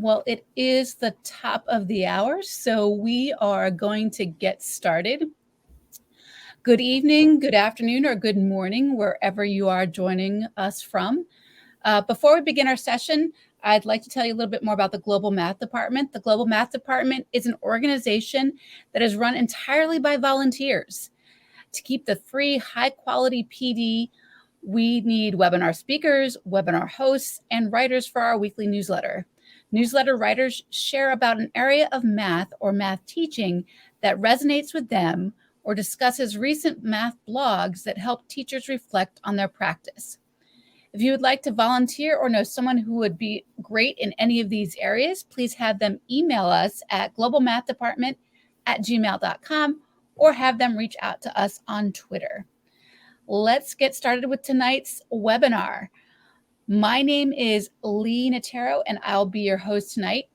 Well, it is the top of the hour, so we are going to get started. Good evening, good afternoon, or good morning, wherever you are joining us from. Before we begin our session, I'd like to tell you a little bit more about the Global Math Department. The Global Math Department is an organization that is run entirely by volunteers. To keep the free, high-quality PD, we need webinar speakers, webinar hosts, and writers for our weekly newsletter. Newsletter writers share about an area of math or math teaching that resonates with them or discusses recent math blogs that help teachers reflect on their practice. If you would like to volunteer or know someone who would be great in any of these areas, please have them email us at globalmathdepartment@gmail.com or have them reach out to us on Twitter. Let's get started with tonight's webinar. My name is Lee Natero, and I'll be your host tonight.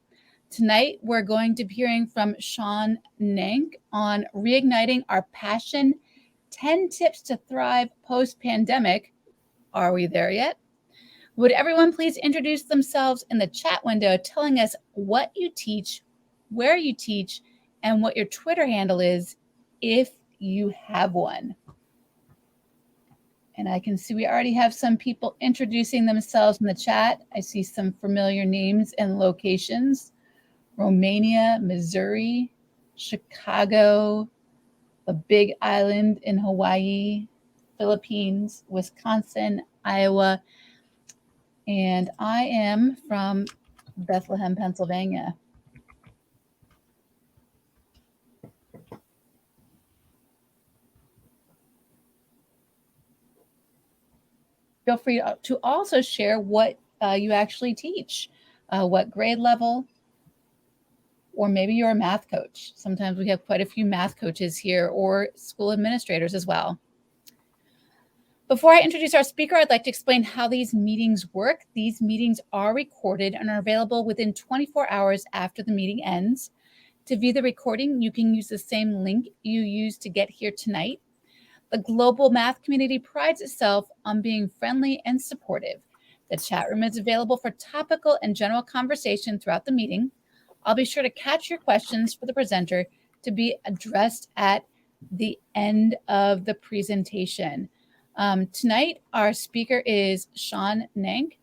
Tonight, we're going to be hearing from Sean Nank on Reigniting Our Passion, 10 Tips to Thrive Post-Pandemic. Are we there yet? Would everyone please introduce themselves in the chat window, telling us what you teach, where you teach, and what your Twitter handle is, if you have one. And I can see we already have some people introducing themselves in the chat. I see some familiar names and locations: Romania, Missouri, Chicago, the Big Island in Hawaii, Philippines, Wisconsin, Iowa, and I am from Bethlehem, Pennsylvania. Feel free to also share what you actually teach, what grade level, or maybe you're a math coach. Sometimes we have quite a few math coaches here, or school administrators as well. Before I introduce our speaker, I'd like to explain how these meetings work. These meetings are recorded and are available within 24 hours after the meeting ends. To view the recording, you can use the same link you used to get here tonight. The global math community prides itself on being friendly and supportive. The chat room is available for topical and general conversation throughout the meeting. I'll be sure to catch your questions for the presenter to be addressed at the end of the presentation. Tonight, our speaker is Sean Nank.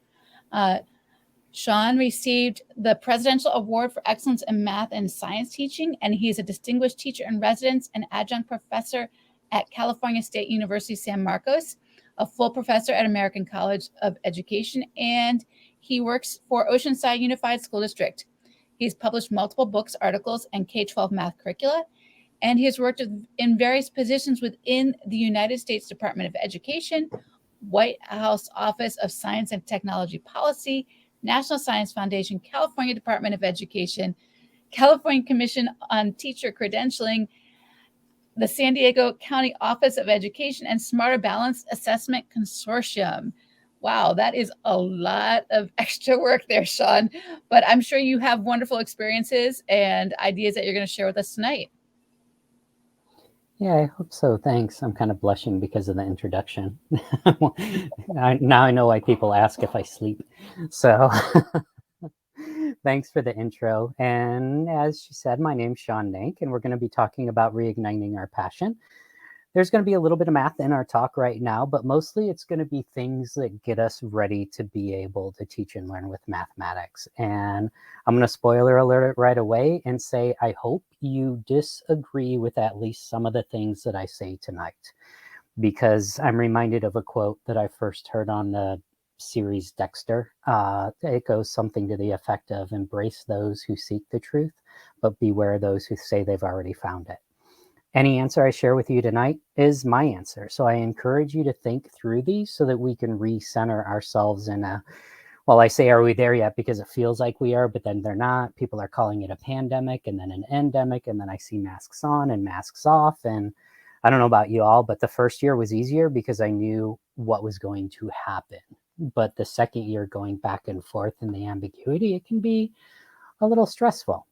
Sean received the Presidential Award for Excellence in Math and Science Teaching, and he is a distinguished teacher in residence and adjunct professor at California State University, San Marcos, a full professor at American College of Education, and he works for Oceanside Unified School District. He's published multiple books, articles, and K-12 math curricula, and he has worked in various positions within the United States Department of Education, White House Office of Science and Technology Policy, National Science Foundation, California Department of Education, California Commission on Teacher Credentialing, the San Diego County Office of Education, and Smarter Balanced Assessment Consortium. Wow, that is a lot of extra work there, Sean, but I'm sure you have wonderful experiences and ideas that you're going to share with us tonight. Yeah, I hope so. Thanks. I'm kind of blushing because of the introduction. Now I know why people ask if I sleep. So thanks for the intro. And as she said, my name's Sean Nank, and we're going to be talking about reigniting our passion. There's going to be a little bit of math in our talk right now, but mostly it's going to be things that get us ready to be able to teach and learn with mathematics. And I'm going to spoiler alert it right away and say, I hope you disagree with at least some of the things that I say tonight, because I'm reminded of a quote that I first heard on the series Dexter. It goes something to the effect of, embrace those who seek the truth, but beware those who say they've already found it. Any answer I share with you tonight is my answer. So I encourage you to think through these so that we can recenter ourselves in a, well, I say, are we there yet? Because it feels like we are, but then they're not. People are calling it a pandemic and then an endemic. And then I see masks on and masks off. And I don't know about you all, but the first year was easier because I knew what was going to happen. But the second year, going back and forth in the ambiguity, it can be a little stressful.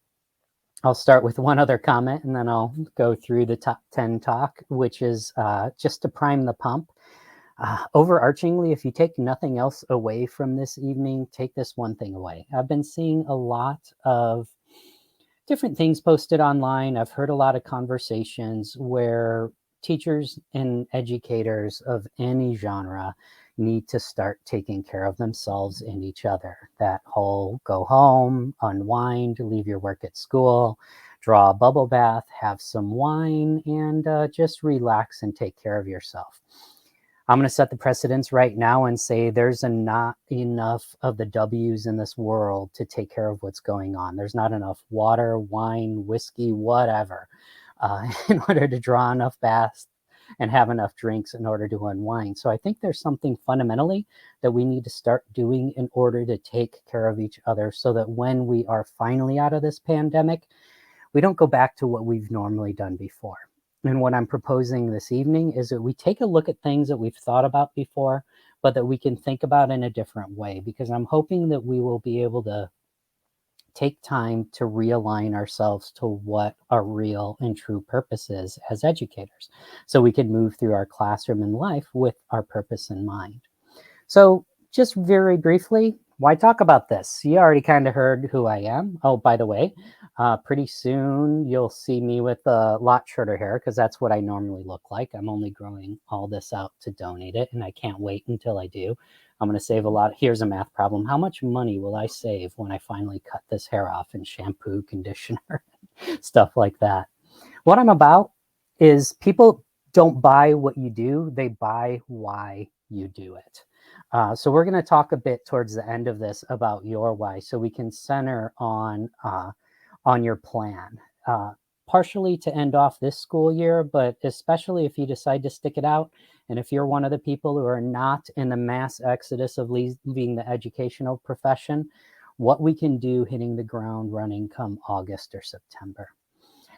I'll start with one other comment and then I'll go through the top 10 talk, which is just to prime the pump. Overarchingly, if you take nothing else away from this evening, take this one thing away. I've been seeing a lot of different things posted online. I've heard a lot of conversations where teachers and educators of any genre need to start taking care of themselves and each other. That whole go home, unwind, leave your work at school, draw a bubble bath, have some wine, and just relax and take care of yourself. I'm going to set the precedence right now and say there's not enough of the W's in this world to take care of what's going on. There's not enough water, wine, whiskey, whatever, in order to draw enough baths and have enough drinks in order to unwind. So I think there's something fundamentally that we need to start doing in order to take care of each other so that when we are finally out of this pandemic, we don't go back to what we've normally done before. And what I'm proposing this evening is that we take a look at things that we've thought about before, but that we can think about in a different way, because I'm hoping that we will be able to take time to realign ourselves to what our real and true purpose is as educators, so we can move through our classroom and life with our purpose in mind. So just very briefly, why talk about this? You already kind of heard who I am. Oh, by the way, pretty soon you'll see me with a lot shorter hair, because that's what I normally look like. I'm only growing all this out to donate it, and I can't wait until I do. I'm going to save a lot. Here's a math problem. How much money will I save when I finally cut this hair off and shampoo, conditioner, stuff like that? What I'm about is people don't buy what you do, they buy why you do it. So we're going to talk a bit towards the end of this about your why, so we can center on your plan, partially to end off this school year, but especially if you decide to stick it out. And if you're one of the people who are not in the mass exodus of leaving the educational profession, what we can do hitting the ground running come August or September.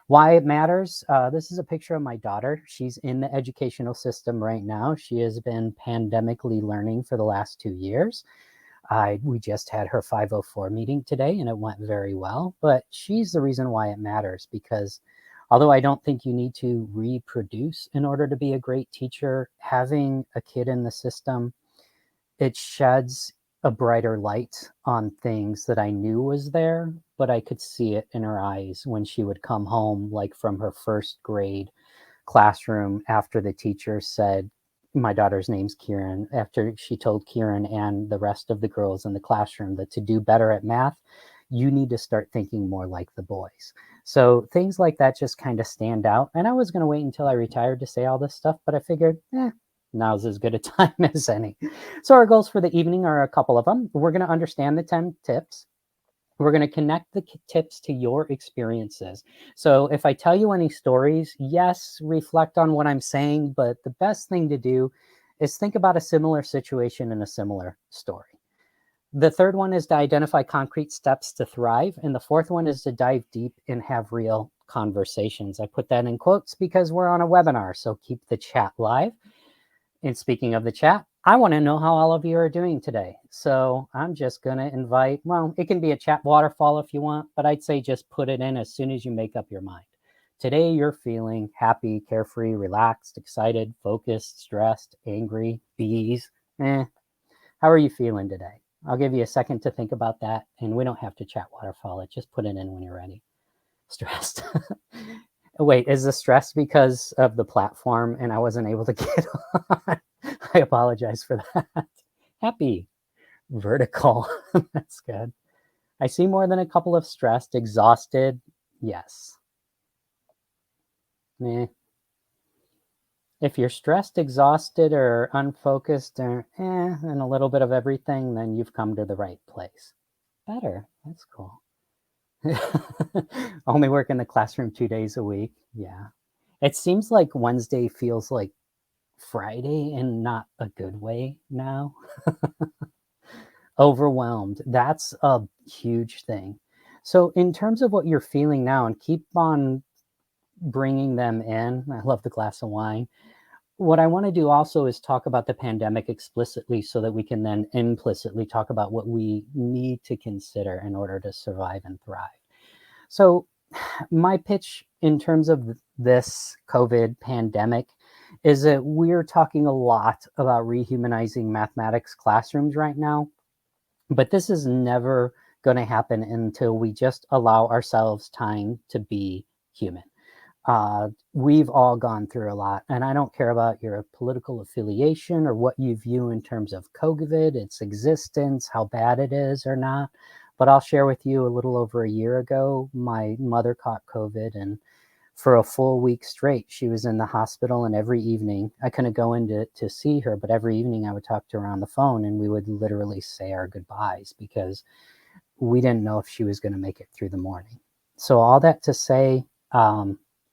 Why it matters. This is a picture of my daughter. She's in the educational system right now. She has been pandemically learning for the last 2 years. We just had her 504 meeting today, and it went very well. But she's the reason why it matters, because although I don't think you need to reproduce in order to be a great teacher, having a kid in the system, it sheds a brighter light on things that I knew was there, but I could see it in her eyes when she would come home, like from her first grade classroom, after the teacher said, my daughter's name's Kieran, after she told Kieran and the rest of the girls in the classroom that to do better at math, you need to start thinking more like the boys. So things like that just kind of stand out. And I was going to wait until I retired to say all this stuff, but I figured, now's as good a time as any. So our goals for the evening are a couple of them. We're going to understand the 10 tips. We're going to connect the tips to your experiences. So if I tell you any stories, yes, reflect on what I'm saying, but the best thing to do is think about a similar situation in a similar story. The third one is to identify concrete steps to thrive. And the fourth one is to dive deep and have real conversations. I put that in quotes because we're on a webinar, so keep the chat live. And speaking of the chat, I want to know how all of you are doing today. So I'm just going to invite, well, it can be a chat waterfall if you want, but I'd say just put it in as soon as you make up your mind. Today you're feeling happy, carefree, relaxed, excited, focused, stressed, angry, bees. How are you feeling today? I'll give you a second to think about that, and we don't have to chat waterfall it. Just put it in when you're ready. Stressed. Wait, is the stress because of the platform and I wasn't able to get on? I apologize for that. Happy. Vertical. That's good. I see more than a couple of stressed, exhausted. Yes. Meh. If you're stressed, exhausted, or unfocused, or and a little bit of everything, then you've come to the right place. Better. That's cool. Only work in the classroom 2 days a week. Yeah. It seems like Wednesday feels like Friday in not a good way now. Overwhelmed. That's a huge thing. So in terms of what you're feeling now, and keep on bringing them in, I love the glass of wine. What I want to do also is talk about the pandemic explicitly, so that we can then implicitly talk about what we need to consider in order to survive and thrive. So my pitch in terms of this COVID pandemic is that we're talking a lot about rehumanizing mathematics classrooms right now, but this is never going to happen until we just allow ourselves time to be human. We've all gone through a lot, and I don't care about your political affiliation or what you view in terms of COVID, its existence, how bad it is or not. But I'll share with you, a little over a year ago, my mother caught COVID, and for a full week straight, she was in the hospital. And every evening, I couldn't go in to see her, but every evening I would talk to her on the phone, and we would literally say our goodbyes because we didn't know if she was going to make it through the morning. So all that to say,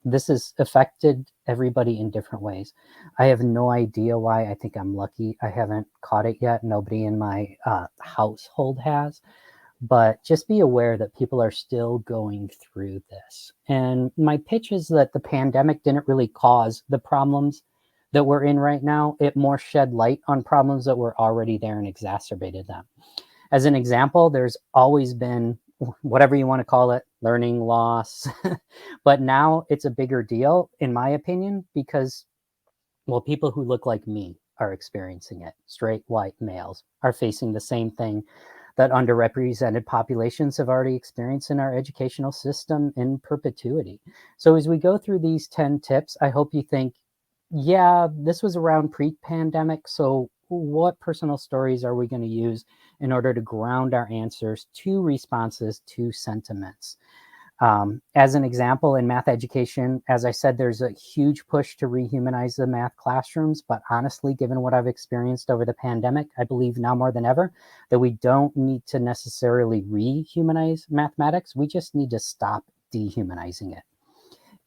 this has affected everybody in different ways. I have no idea why. I think I'm lucky I haven't caught it yet. Nobody in my household has. But just be aware that people are still going through this. And my pitch is that the pandemic didn't really cause the problems that we're in right now. It more shed light on problems that were already there and exacerbated them. As an example, there's always been, whatever you want to call it, learning loss. But now it's a bigger deal, in my opinion, because, well, people who look like me are experiencing it. Straight white males are facing the same thing that underrepresented populations have already experienced in our educational system in perpetuity. So as we go through these 10 tips, I hope you think, yeah, this was around pre-pandemic. So what personal stories are we going to use in order to ground our answers to responses to sentiments? As an example, in math education, as I said, there's a huge push to rehumanize the math classrooms. But honestly, given what I've experienced over the pandemic, I believe now more than ever that we don't need to necessarily rehumanize mathematics. We just need to stop dehumanizing it.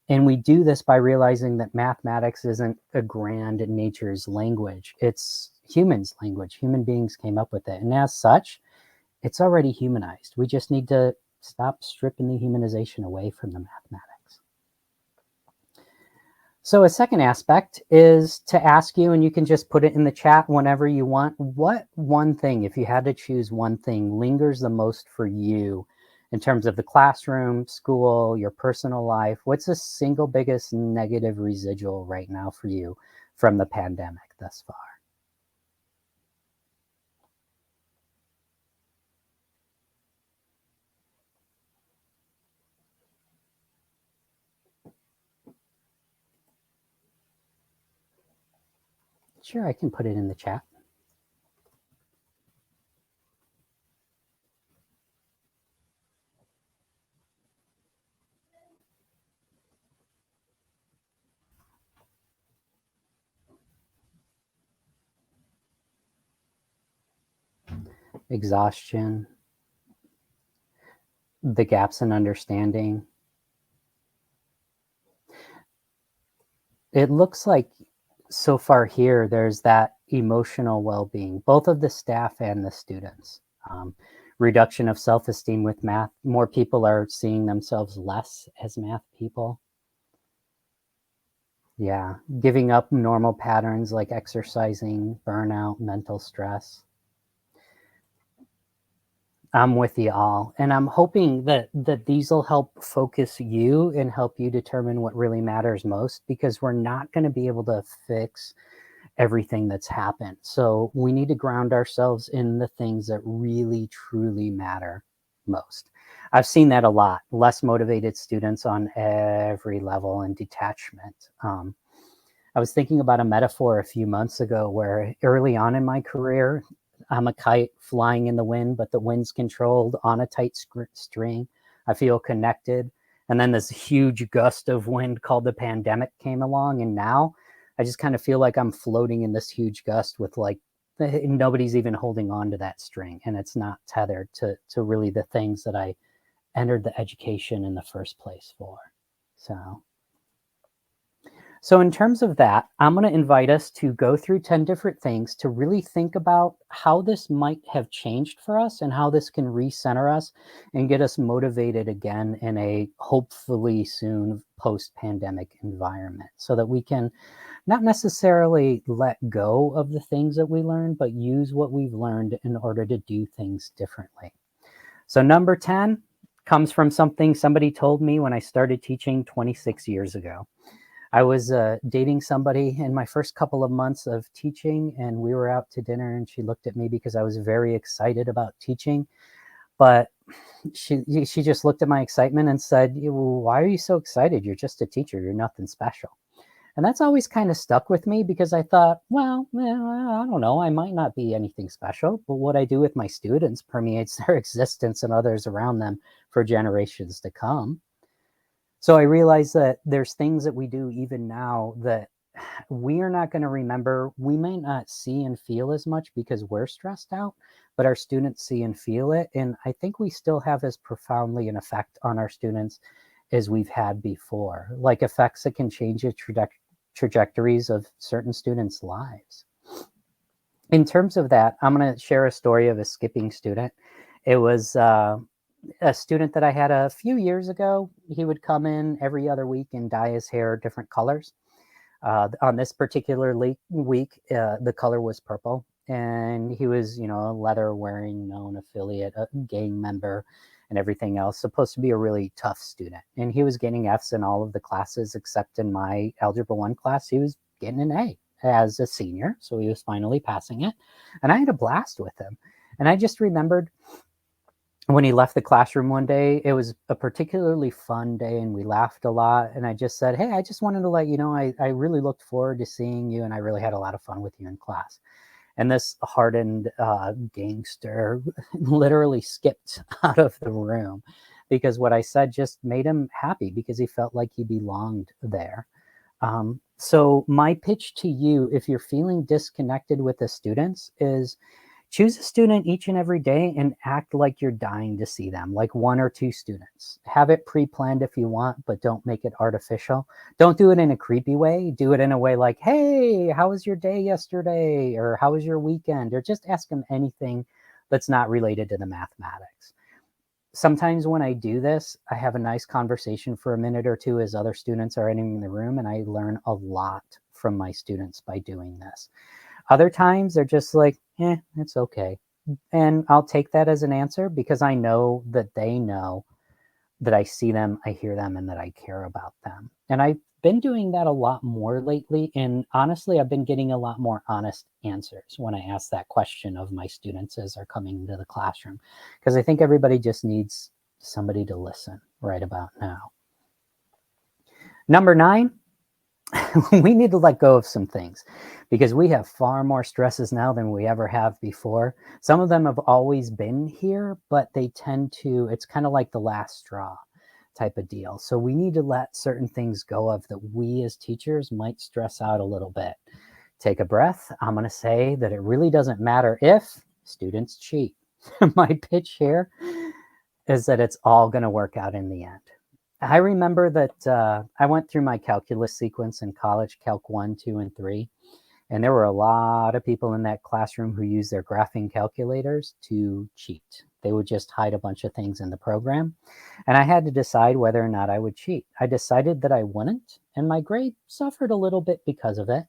And we do this by realizing that mathematics isn't a grand nature's language. It's humans' language. Human beings came up with it. And as such, it's already humanized. We just need to stop stripping the humanization away from the mathematics. So a second aspect is to ask you, and you can just put it in the chat whenever you want, what one thing, if you had to choose one thing, lingers the most for you in terms of the classroom, school, your personal life? What's the single biggest negative residual right now for you from the pandemic thus far? Sure, I can put it in the chat. Exhaustion, the gaps in understanding. It looks like so far here, there's that emotional well-being, both of the staff and the students. Reduction of self-esteem with math. More people are seeing themselves less as math people. Yeah, giving up normal patterns like exercising, burnout, mental stress. I'm with you all. And I'm hoping that these will help focus you and help you determine what really matters most, because we're not going to be able to fix everything that's happened. So we need to ground ourselves in the things that really, truly matter most. I've seen that a lot. Less motivated students on every level and detachment. I was thinking about a metaphor a few months ago where early on in my career, I'm a kite flying in the wind, but the wind's controlled on a tight string. I feel connected. And then this huge gust of wind called the pandemic came along. And now I just kind of feel like I'm floating in this huge gust with like, nobody's even holding on to that string. And it's not tethered to really the things that I entered the education in the first place for. So in terms of that, I'm going to invite us to go through 10 different things to really think about how this might have changed for us and how this can recenter us and get us motivated again in a hopefully soon post-pandemic environment, so that we can not necessarily let go of the things that we learned, but use what we've learned in order to do things differently. So number 10 comes from something somebody told me when I started teaching 26 years ago. I was dating somebody in my first couple of months of teaching, and we were out to dinner, and she looked at me because I was very excited about teaching. But she just looked at my excitement and said, "Well, why are you so excited? You're just a teacher. You're nothing special." And that's always kind of stuck with me because I thought, well, I don't know. I might not be anything special, but what I do with my students permeates their existence and others around them for generations to come. So I realized that there's things that we do even now that we are not going to remember. We may not see and feel as much because we're stressed out, but our students see and feel it. And I think we still have as profoundly an effect on our students as we've had before, like effects that can change the trajectories of certain students' lives. In terms of that, I'm going to share a story of a skipping student. It was a student that I had a few years ago. He would come in every other week and dye his hair different colors. On this particular week, the color was purple, and he was, a leather-wearing known affiliate, a gang member, and everything else. Supposed to be a really tough student, and he was getting Fs in all of the classes except in my Algebra 1 class. He was getting an A as a senior, so he was finally passing it, and I had a blast with him. And I just remembered when he left the classroom one day, it was a particularly fun day and we laughed a lot. And I just said, "Hey, I just wanted to let you know, I really looked forward to seeing you and I really had a lot of fun with you in class." And this hardened gangster literally skipped out of the room because what I said just made him happy because he felt like he belonged there. So my pitch to you, if you're feeling disconnected with the students, is choose a student each and every day and act like you're dying to see them, like one or two students. Have it pre-planned if you want, but don't make it artificial. Don't do it in a creepy way. Do it in a way like, "Hey, how was your day yesterday?" Or "How was your weekend?" Or just ask them anything that's not related to the mathematics. Sometimes when I do this, I have a nice conversation for a minute or two as other students are entering the room, and I learn a lot from my students by doing this. Other times they're just like, it's okay. And I'll take that as an answer because I know that they know that I see them, I hear them, and that I care about them. And I've been doing that a lot more lately. And honestly, I've been getting a lot more honest answers when I ask that question of my students as they're coming into the classroom, because I think everybody just needs somebody to listen right about now. Number 9, we need to let go of some things because we have far more stresses now than we ever have before. Some of them have always been here, but they tend to, it's kind of like the last straw type of deal. So we need to let certain things go of that we as teachers might stress out a little bit. Take a breath. I'm going to say that it really doesn't matter if students cheat. My pitch here is that it's all going to work out in the end. I remember that I went through my calculus sequence in college, Calc 1, 2, and 3, and there were a lot of people in that classroom who used their graphing calculators to cheat. They would just hide a bunch of things in the program, and I had to decide whether or not I would cheat. I decided that I wouldn't, and my grade suffered a little bit because of it.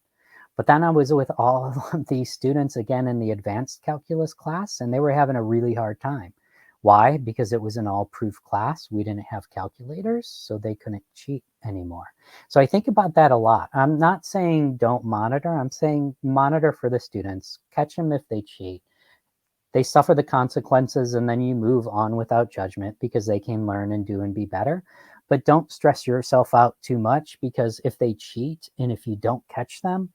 But then I was with all of these students again in the advanced calculus class, and they were having a really hard time. Why? Because it was an all-proof class. We didn't have calculators, so they couldn't cheat anymore. So I think about that a lot. I'm not saying don't monitor. I'm saying monitor for the students. Catch them if they cheat. They suffer the consequences, and then you move on without judgment because they can learn and do and be better. But don't stress yourself out too much because if they cheat and if you don't catch them,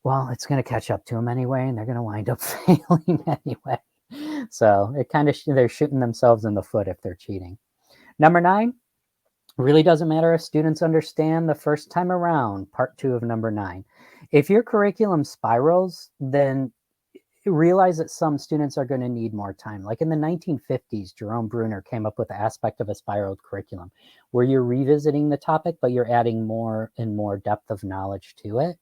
well, it's going to catch up to them anyway, and they're going to wind up failing anyway. So it kind of, they're shooting themselves in the foot if they're cheating. Number 9, really doesn't matter if students understand the first time around, part 2 of number 9. If your curriculum spirals, then realize that some students are going to need more time. Like in the 1950s, Jerome Bruner came up with the aspect of a spiraled curriculum where you're revisiting the topic, but you're adding more and more depth of knowledge to it.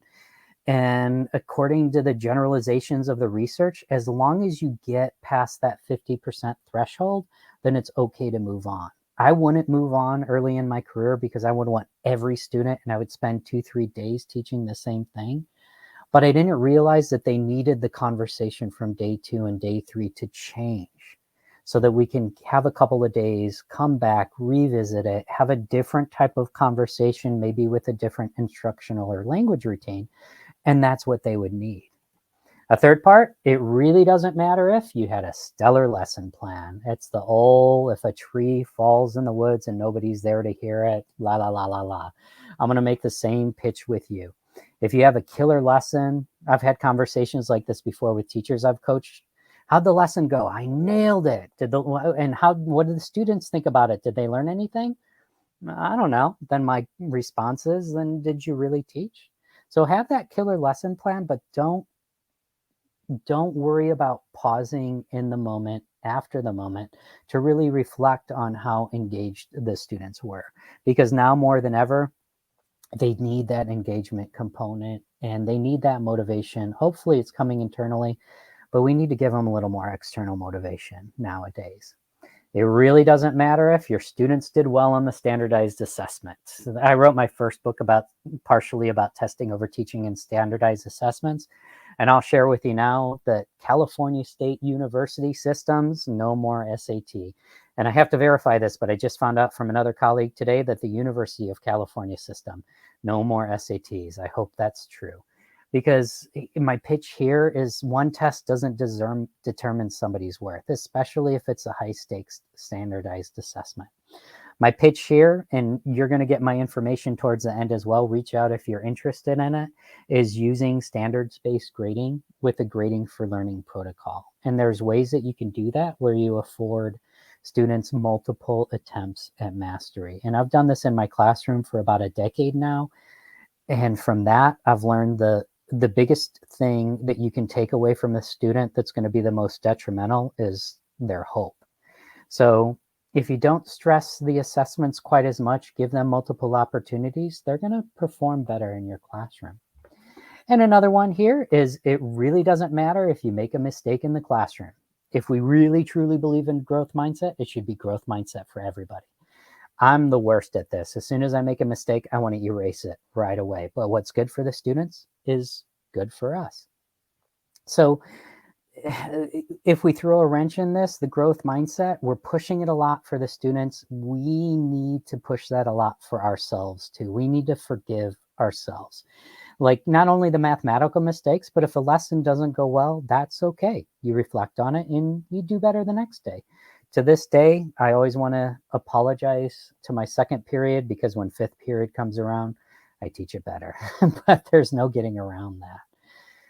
And according to the generalizations of the research, as long as you get past that 50% threshold, then it's okay to move on. I wouldn't move on early in my career because I would want every student and I would spend 2-3 days teaching the same thing. But I didn't realize that they needed the conversation from day 2 and day 3 to change. so that we can have a couple of days, come back, revisit it, have a different type of conversation, maybe with a different instructional or language routine. And that's what they would need. A third part, it really doesn't matter if you had a stellar lesson plan. It's the old, if a tree falls in the woods and nobody's there to hear it, la, la, la, la, la. I'm going to make the same pitch with you. If you have a killer lesson, I've had conversations like this before with teachers I've coached. How'd the lesson go? I nailed it. What did the students think about it? Did they learn anything? I don't know. Then my response is, then did you really teach? So have that killer lesson plan, but don't worry about pausing in the moment, after the moment, to really reflect on how engaged the students were. Because now more than ever, they need that engagement component and they need that motivation. Hopefully it's coming internally, but we need to give them a little more external motivation nowadays. It really doesn't matter if your students did well on the standardized assessments. I wrote my first book partially about testing over teaching and standardized assessments. And I'll share with you now that California State University systems, no more SAT. And I have to verify this, but I just found out from another colleague today that the University of California system, no more SATs. I hope that's true. Because my pitch here is one test doesn't determine somebody's worth, especially if it's a high stakes standardized assessment. My pitch here, and you're going to get my information towards the end as well, reach out if you're interested in it, is using standards-based grading with a grading for learning protocol. And there's ways that you can do that where you afford students multiple attempts at mastery. And I've done this in my classroom for about a decade now. And from that, I've learned the biggest thing that you can take away from the student that's going to be the most detrimental is their hope. So if you don't stress the assessments quite as much, give them multiple opportunities, they're going to perform better in your classroom. And another one here is it really doesn't matter if you make a mistake in the classroom. If we really truly believe in growth mindset, it should be growth mindset for everybody. I'm the worst at this. As soon as I make a mistake, I want to erase it right away. But what's good for the students is good for us. So if we throw a wrench in this, the growth mindset, we're pushing it a lot for the students. We need to push that a lot for ourselves too. We need to forgive ourselves. Like not only the mathematical mistakes, but if a lesson doesn't go well, that's okay. You reflect on it and you do better the next day. To this day, I always want to apologize to my second period because when fifth period comes around, I teach it better, but there's no getting around that.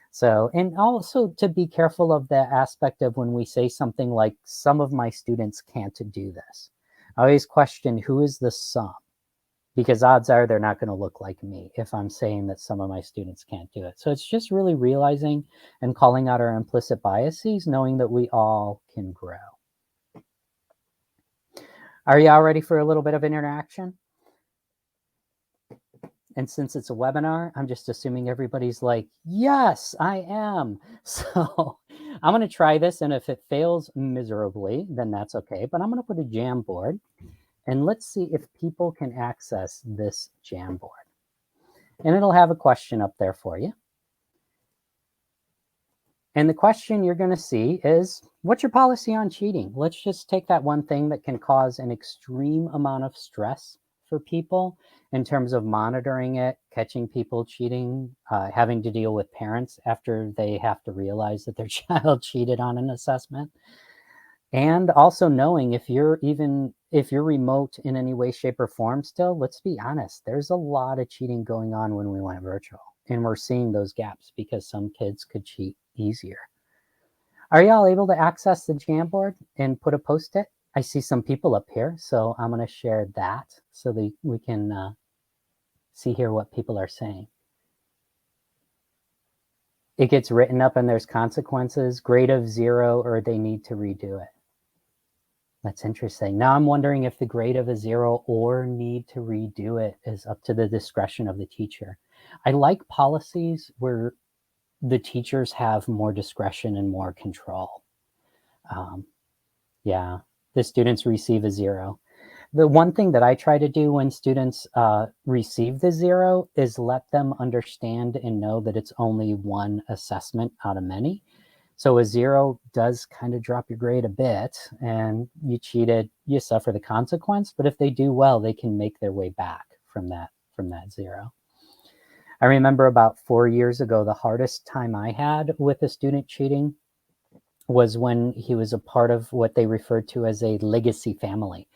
So, and also to be careful of that aspect of when we say something like, some of my students can't do this. I always question who is the some, because odds are they're not going to look like me if I'm saying that some of my students can't do it. So it's just really realizing and calling out our implicit biases, knowing that we all can grow. Are you all ready for a little bit of interaction? And since it's a webinar, I'm just assuming everybody's like, yes, I am. So I'm going to try this. And if it fails miserably, then that's okay. But I'm going to put a Jamboard. And let's see if people can access this Jamboard. And it'll have a question up there for you. And the question you're going to see is, what's your policy on cheating? Let's just take that one thing that can cause an extreme amount of stress for people in terms of monitoring it, catching people cheating, having to deal with parents after they have to realize that their child cheated on an assessment. And also knowing if you're remote in any way, shape, or form still, let's be honest, there's a lot of cheating going on when we went virtual. And we're seeing those gaps because some kids could cheat easier. Are y'all able to access the Jamboard and put a post-it? I see some people up here, so I'm going to share that so that we can see here what people are saying. It gets written up and there's consequences, grade of 0, or they need to redo it. That's interesting. Now I'm wondering if the grade of a 0 or need to redo it is up to the discretion of the teacher. I like policies where the teachers have more discretion and more control. Yeah, the students receive a 0. The one thing that I try to do when students receive the 0 is let them understand and know that it's only one assessment out of many. So a 0 does kind of drop your grade a bit, and you cheated, you suffer the consequence. But if they do well, they can make their way back from that 0. I remember about 4 years ago, the hardest time I had with a student cheating was when he was a part of what they referred to as a legacy family.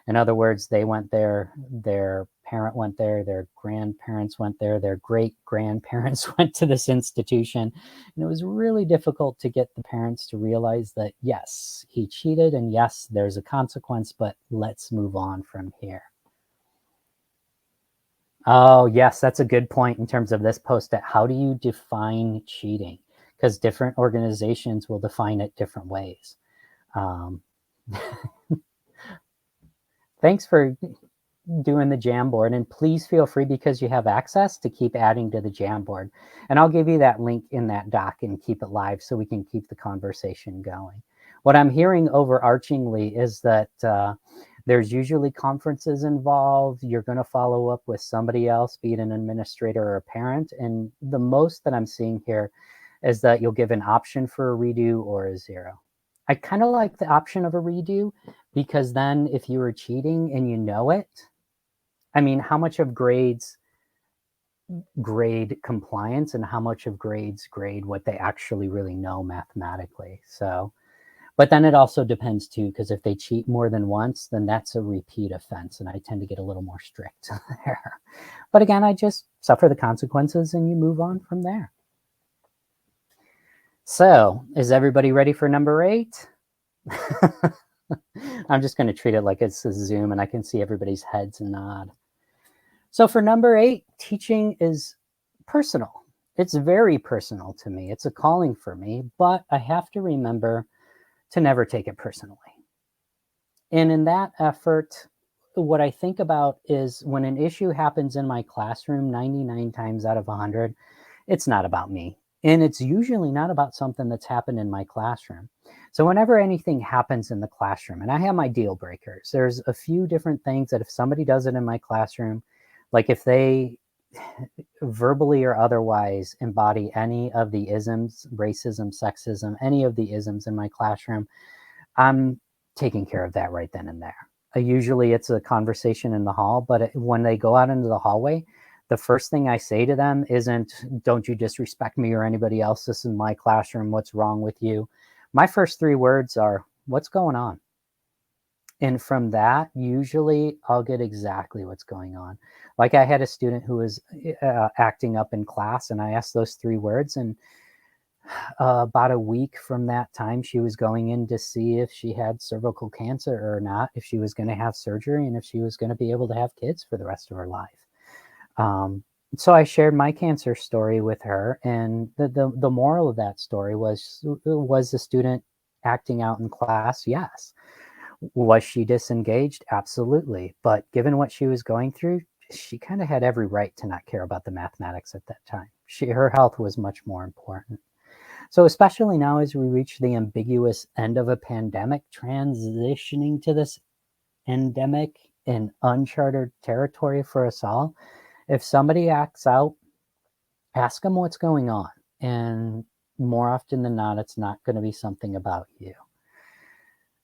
In other words, they went there, their parent went there, their grandparents went there, their great grandparents went to this institution. And it was really difficult to get the parents to realize that, yes, he cheated, and yes, there's a consequence, but let's move on from here. Oh, yes, that's a good point in terms of this post. How do you define cheating? Because different organizations will define it different ways. Um, thanks for doing the Jamboard, and please feel free, because you have access, to keep adding to the Jamboard. And I'll give you that link in that doc and keep it live so we can keep the conversation going. What I'm hearing overarchingly is that there's usually conferences involved. You're going to follow up with somebody else, be it an administrator or a parent. And the most that I'm seeing here is that you'll give an option for a redo or a 0. I kind of like the option of a redo, because then if you were cheating and you know it, I mean, how much of grades grade compliance and how much of grades grade what they actually really know mathematically? So, but then it also depends too, because if they cheat more than once, then that's a repeat offense, and I tend to get a little more strict there. But again, I just suffer the consequences and you move on from there. So, is everybody ready for number 8? I'm just going to treat it like it's a Zoom and I can see everybody's heads and nod. So for number 8, teaching is personal. It's very personal to me. It's a calling for me, but I have to remember to never take it personally. And in that effort, what I think about is when an issue happens in my classroom, 99 times out of 100, it's not about me. And it's usually not about something that's happened in my classroom. So whenever anything happens in the classroom, and I have my deal breakers, there's a few different things that if somebody does it in my classroom, like if they verbally or otherwise embody any of the isms, racism, sexism, any of the isms in my classroom, I'm taking care of that right then and there. Usually it's a conversation in the hall, but when they go out into the hallway, the first thing I say to them isn't, don't you disrespect me or anybody else. This is my classroom. What's wrong with you? My first 3 words are, what's going on? And from that, usually I'll get exactly what's going on. Like I had a student who was acting up in class, and I asked those 3 words, and about a week from that time, she was going in to see if she had cervical cancer or not, if she was going to have surgery, and if she was going to be able to have kids for the rest of her life. So I shared my cancer story with her, and the moral of that story was the student acting out in class? Yes. Was she disengaged? Absolutely. But given what she was going through, she kind of had every right to not care about the mathematics at that time. Her health was much more important. So especially now as we reach the ambiguous end of a pandemic, transitioning to this endemic and uncharted territory for us all, if somebody acts out, ask them what's going on. And more often than not, it's not going to be something about you.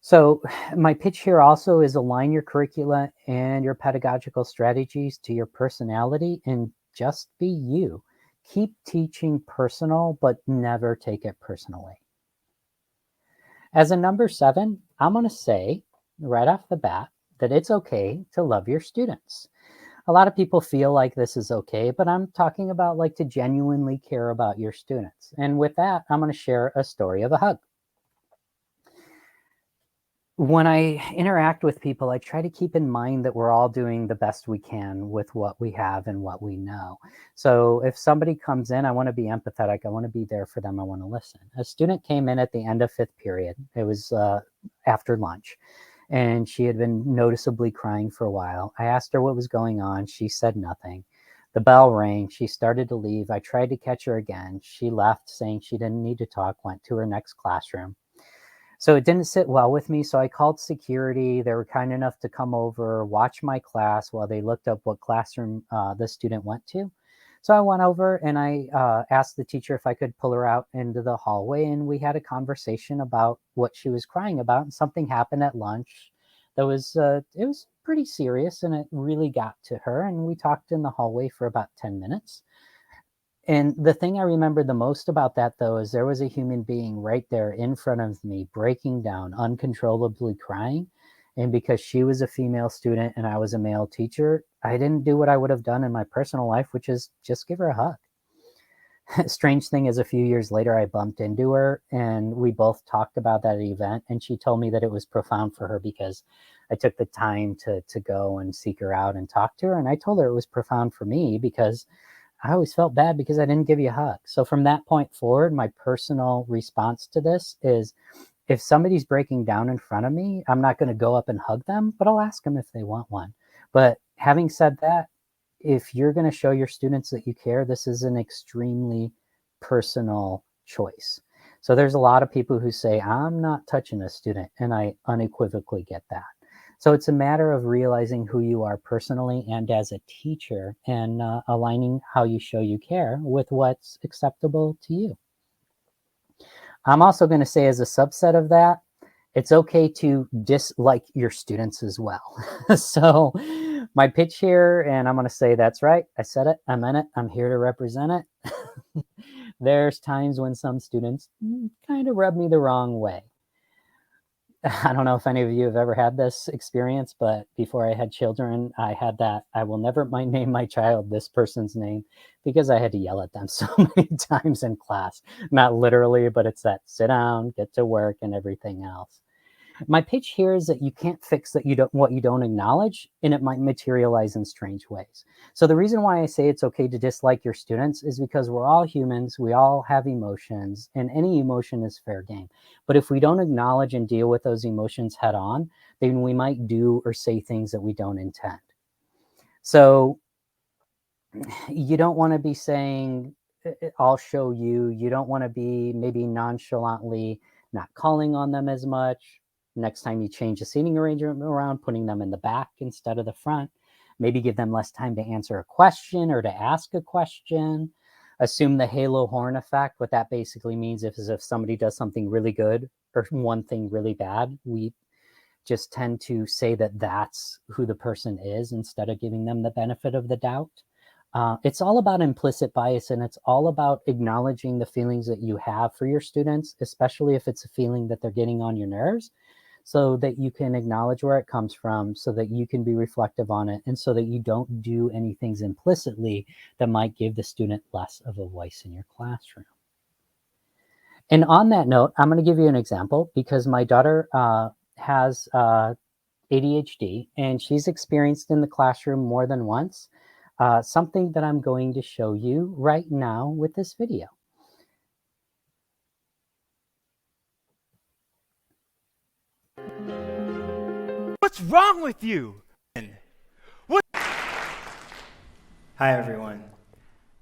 So my pitch here also is align your curricula and your pedagogical strategies to your personality and just be you. Keep teaching personal, but never take it personally. As a number 7, I'm going to say right off the bat that it's okay to love your students. A lot of people feel like this is okay, but I'm talking about like to genuinely care about your students. And with that, I'm going to share a story of a hug. When I interact with people, I try to keep in mind that we're all doing the best we can with what we have and what we know. So if somebody comes in, I want to be empathetic. I want to be there for them. I want to listen. A student came in at the end of 5th period. It was after lunch, and she had been noticeably crying for a while. I asked her what was going on. She said nothing. The bell rang. She started to leave. I tried to catch her again. She left, saying she didn't need to talk, went to her next classroom. So it didn't sit well with me. So I called security. They were kind enough to come over, watch my class while they looked up what classroom the student went to. So I went over and I asked the teacher if I could pull her out into the hallway, and we had a conversation about what she was crying about. And something happened at lunch that was it was pretty serious, and it really got to her. And we talked in the hallway for about 10 minutes. And the thing I remember the most about that, though, is there was a human being right there in front of me, breaking down, uncontrollably crying. And because she was a female student and I was a male teacher, I didn't do what I would have done in my personal life, which is just give her a hug. Strange thing is, a few years later, I bumped into her and we both talked about that event. And she told me that it was profound for her because I took the time to go and seek her out and talk to her. And I told her it was profound for me because I always felt bad because I didn't give you a hug. So from that point forward, my personal response to this is, if somebody's breaking down in front of me, I'm not going to go up and hug them, but I'll ask them if they want one. But having said that, if you're going to show your students that you care, this is an extremely personal choice. So there's a lot of people who say, I'm not touching a student, and I unequivocally get that. So it's a matter of realizing who you are personally and as a teacher, and aligning how you show you care with what's acceptable to you. I'm also going to say, as a subset of that, it's okay to dislike your students as well. So my pitch here, and I'm going to say, that's right, I said it, I meant it, I'm here to represent it. There's times when some students kind of rub me the wrong way. I don't know if any of you have ever had this experience, but before I had children, I had that. I will never name my child this person's name, because I had to yell at them so many times in class. Not literally, but it's that sit down, get to work, and everything else. My pitch here is that you can't fix what you don't acknowledge, and it might materialize in strange ways. So the reason why I say it's okay to dislike your students is because we're all humans, we all have emotions, and any emotion is fair game. But if we don't acknowledge and deal with those emotions head on, then we might do or say things that we don't intend. So you don't want to be saying, I'll show you. You don't want to be maybe nonchalantly not calling on them as much. Next time you change the seating arrangement around, putting them in the back instead of the front. Maybe give them less time to answer a question or to ask a question. Assume the halo horn effect. What that basically means is, if somebody does something really good or one thing really bad, we just tend to say that that's who the person is instead of giving them the benefit of the doubt. It's all about implicit bias, and it's all about acknowledging the feelings that you have for your students, especially if it's a feeling that they're getting on your nerves, so that you can acknowledge where it comes from, so that you can be reflective on it, and so that you don't do any things implicitly that might give the student less of a voice in your classroom. And on that note, I'm going to give you an example, because my daughter has ADHD, and she's experienced in the classroom more than once something that I'm going to show you right now with this video. What's wrong with you? What? Hi, everyone.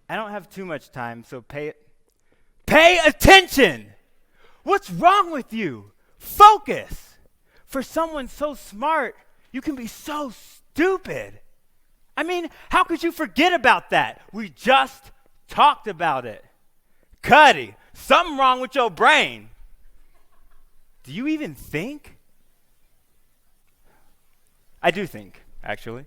I don't have too much time, so pay attention! What's wrong with you? Focus! For someone so smart, you can be so stupid. I mean, how could you forget about that? We just talked about it. Cuddy, something wrong with your brain. Do you even think? I do think, actually.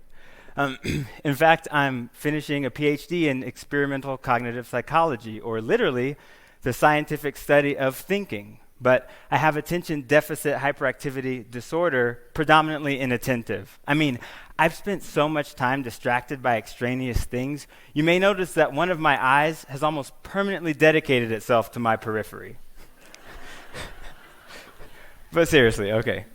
In fact, I'm finishing a PhD in experimental cognitive psychology, or literally, the scientific study of thinking. But I have attention deficit hyperactivity disorder, predominantly inattentive. I mean, I've spent so much time distracted by extraneous things. You may notice that one of my eyes has almost permanently dedicated itself to my periphery. But seriously, okay.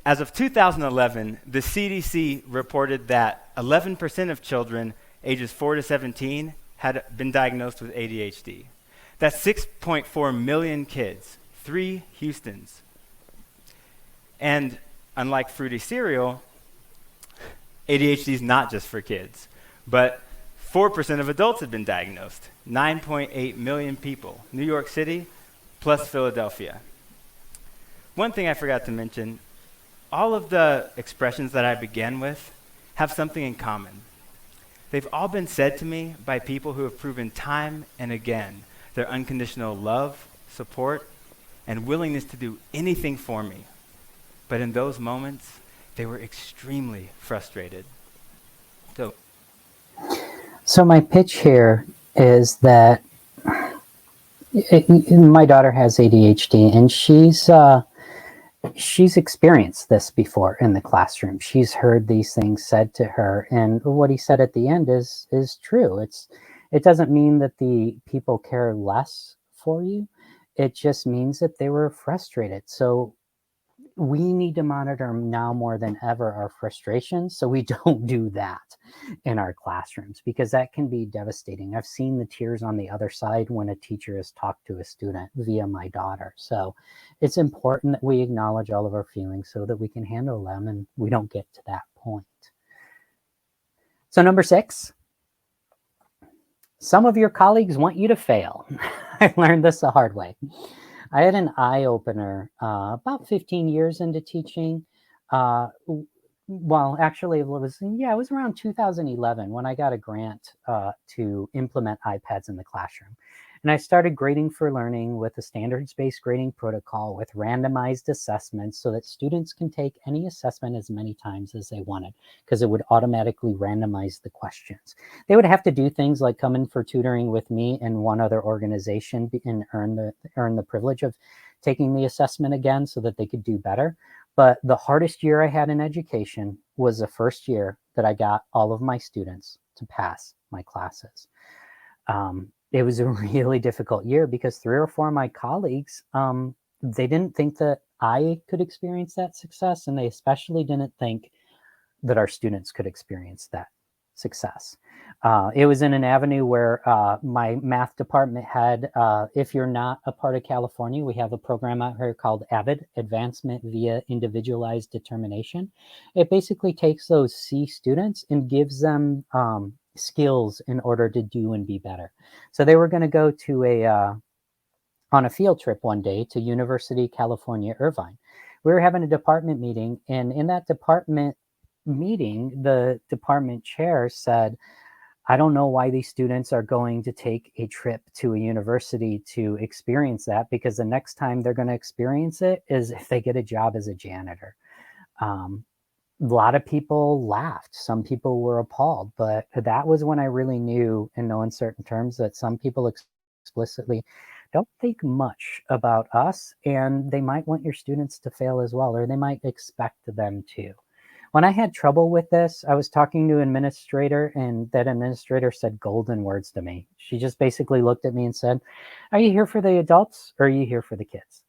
As of 2011, the CDC reported that 11% of children ages 4 to 17 had been diagnosed with ADHD. That's 6.4 million kids, 3 Houstons. And unlike fruity cereal, ADHD is not just for kids, but 4% of adults have been diagnosed, 9.8 million people, New York City plus Philadelphia. One thing I forgot to mention, all of the expressions that I began with have something in common. They've all been said to me by people who have proven time and again their unconditional love, support, and willingness to do anything for me. But in those moments, they were extremely frustrated. So my pitch here is that my daughter has ADHD, and she's experienced this before in the classroom. She's heard these things said to her, and what he said at the end is true. It doesn't mean that the people care less for you. It just means that they were frustrated. So we need to monitor now more than ever our frustrations, so we don't do that in our classrooms, because that can be devastating. I've seen the tears on the other side when a teacher has talked to a student via my daughter. So it's important that we acknowledge all of our feelings so that we can handle them and we don't get to that point. So number 6, some of your colleagues want you to fail. I learned this the hard way. I had an eye-opener about 15 years into teaching. Well, actually, it was around 2011 when I got a grant to implement iPads in the classroom. And I started grading for learning with a standards-based grading protocol with randomized assessments so that students can take any assessment as many times as they wanted, because it would automatically randomize the questions. They would have to do things like come in for tutoring with me and one other organization and earn the privilege of taking the assessment again so that they could do better. But the hardest year I had in education was the first year that I got all of my students to pass my classes. It was a really difficult year because 3 or 4 of my colleagues, they didn't think that I could experience that success, and they especially didn't think that our students could experience that success. It was in an avenue where my math department had, if you're not a part of California, we have a program out here called AVID, Advancement via Individualized Determination. It basically takes those C students and gives them skills in order to do and be better. So they were going to go to on a field trip one day to University of California, Irvine. We were having a department meeting, and in that department meeting, the department chair said, I don't know why these students are going to take a trip to a university to experience that, because the next time they're going to experience it is if they get a job as a janitor. A lot of people laughed. Some people were appalled, but that was when I really knew, in no uncertain terms, that some people explicitly don't think much about us, and they might want your students to fail as well, or they might expect them to. When I had trouble with this, I was talking to an administrator, and that administrator said golden words to me. She just basically looked at me and said, are you here for the adults or are you here for the kids?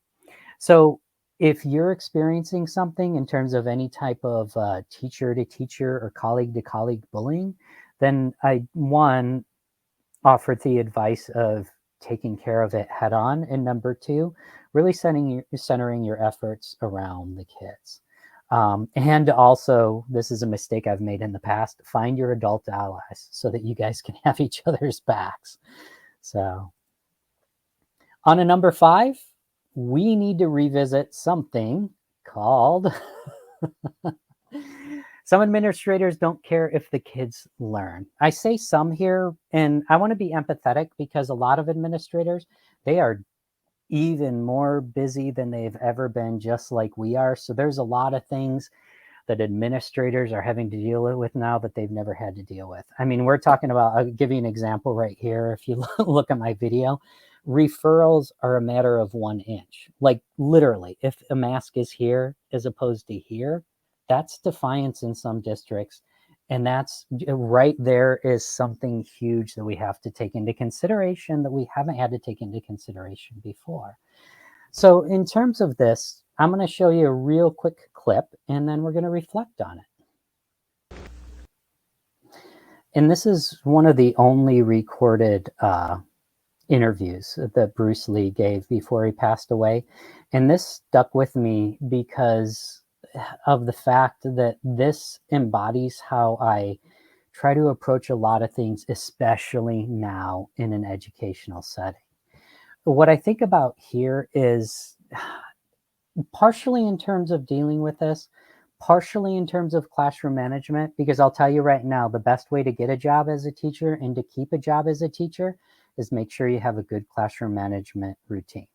So if you're experiencing something in terms of any type of teacher to teacher or colleague to colleague bullying, then I, one, offered the advice of taking care of it head on. And number 2, really centering your efforts around the kids. And also, this is a mistake I've made in the past, find your adult allies so that you guys can have each other's backs. So on to number 5, we need to revisit something called some administrators don't care if the kids learn. I say some here, and I want to be empathetic because a lot of administrators, they are even more busy than they've ever been, just like we are. So there's a lot of things that administrators are having to deal with now that they've never had to deal with. I mean, we're talking about, I'll give you an example right here. If you look at my video, referrals are a matter of 1 inch. Like literally, if a mask is here as opposed to here, that's defiance in some districts. And that's right there is something huge that we have to take into consideration that we haven't had to take into consideration before. So in terms of this, I'm going to show you a real quick clip, and then we're going to reflect on it. And this is one of the only recorded interviews that Bruce Lee gave before he passed away. And this stuck with me because of the fact that this embodies how I try to approach a lot of things, especially now in an educational setting. What I think about here is partially in terms of dealing with this, partially in terms of classroom management, because I'll tell you right now, the best way to get a job as a teacher and to keep a job as a teacher is make sure you have a good classroom management routine.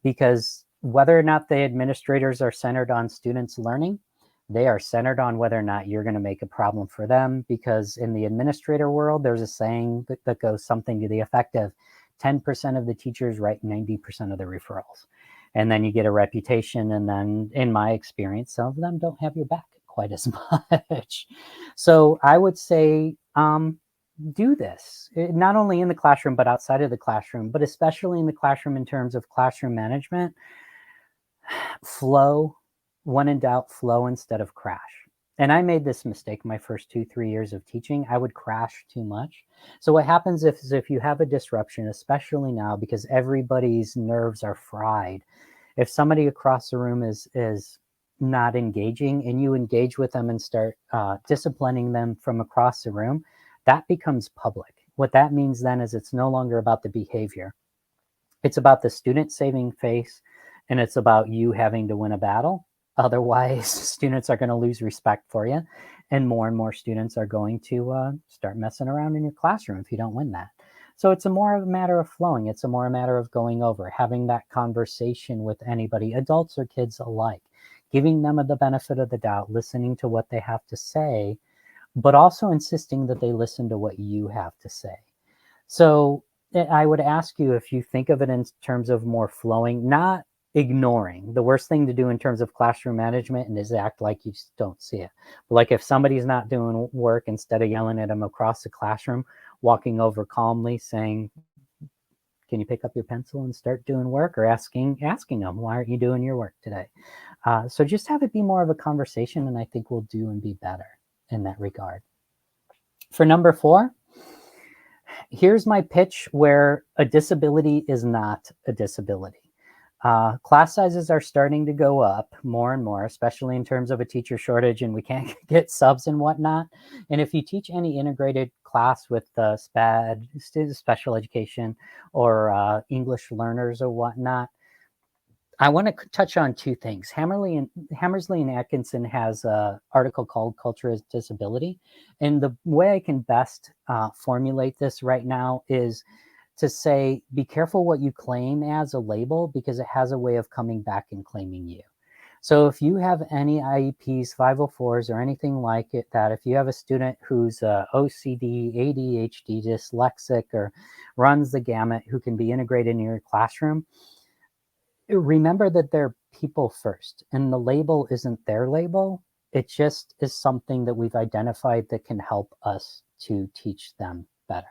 Because whether or not the administrators are centered on students learning, they are centered on whether or not you're going to make a problem for them. Because in the administrator world, there's a saying that goes something to the effect of 10% of the teachers write 90% of the referrals. And then you get a reputation. And then in my experience, some of them don't have your back quite as much. So I would say, do this, not only in the classroom, but outside of the classroom, but especially in the classroom in terms of classroom management. Flow, when in doubt, flow instead of crash. And I made this mistake my first 2-3 years of teaching. I would crash too much. So what happens if you have a disruption, especially now, because everybody's nerves are fried, if somebody across the room is not engaging and you engage with them and start disciplining them from across the room, that becomes public. What that means then is it's no longer about the behavior. It's about the student saving face, and it's about you having to win a battle. Otherwise, students are going to lose respect for you, and more students are going to start messing around in your classroom if you don't win that. So it's more of a matter of flowing. It's more a matter of going over, having that conversation with anybody, adults or kids alike, giving them the benefit of the doubt, listening to what they have to say, but also insisting that they listen to what you have to say. So I would ask you, if you think of it in terms of more flowing, not ignoring. The worst thing to do in terms of classroom management is act like you don't see it. But like if somebody's not doing work, instead of yelling at them across the classroom, walking over calmly saying, can you pick up your pencil and start doing work, or asking them, why aren't you doing your work today? So just have it be more of a conversation, and I think we'll do and be better in that regard. For number 4, here's my pitch where a disability is not a disability. Class sizes are starting to go up more and more, especially in terms of a teacher shortage, and we can't get subs and whatnot. And if you teach any integrated class with SPED, special education, or English learners or whatnot, I want to touch on 2 things. Hammersley and Atkinson has an article called Culture as Disability. And the way I can best formulate this right now is to say, be careful what you claim as a label, because it has a way of coming back and claiming you. So if you have any IEPs, 504s, or anything like it, that if you have a student who's OCD, ADHD, dyslexic, or runs the gamut, who can be integrated in your classroom, remember that they're people first, and the label isn't their label. It just is something that we've identified that can help us to teach them better.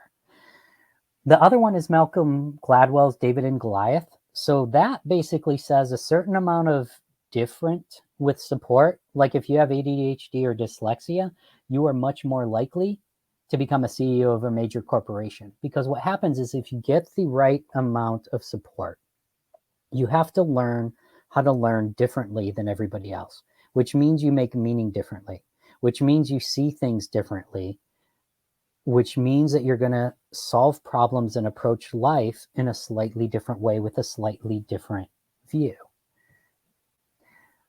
The other one is Malcolm Gladwell's David and Goliath. So that basically says a certain amount of different with support. Like if you have ADHD or dyslexia, you are much more likely to become a CEO of a major corporation. Because what happens is, if you get the right amount of support, you have to learn how to learn differently than everybody else, which means you make meaning differently, which means you see things differently, which means that you're going to solve problems and approach life in a slightly different way with a slightly different view.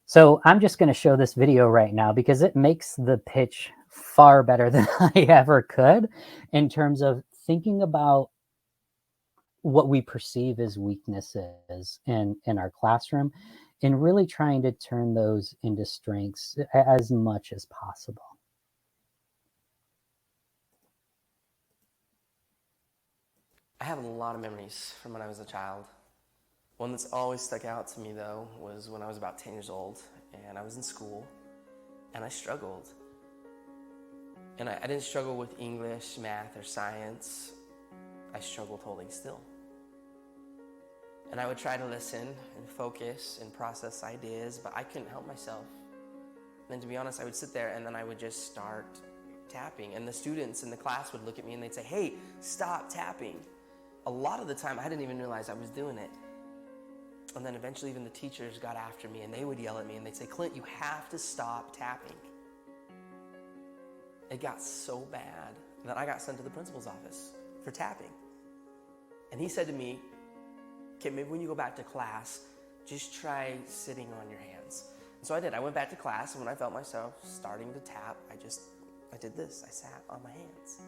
So I'm just going to show this video right now because it makes the pitch far better than I ever could in terms of thinking about what we perceive as weaknesses in our classroom, and really trying to turn those into strengths as much as possible. I have a lot of memories from when I was a child. One that's always stuck out to me, though, was when I was about 10 years old, and I was in school, and I struggled. And I didn't struggle with English, math, or science. I struggled holding still. And I would try to listen and focus and process ideas, but I couldn't help myself. And to be honest, I would sit there and then I would just start tapping. And the students in the class would look at me and they'd say, "Hey, stop tapping." A lot of the time, I didn't even realize I was doing it. And then eventually even the teachers got after me and they would yell at me and they'd say, "Clint, you have to stop tapping." It got so bad that I got sent to the principal's office for tapping. And he said to me, "Okay, maybe when you go back to class, just try sitting on your hands." So I did. I went back to class, and when I felt myself starting to tap, I did this. I sat on my hands,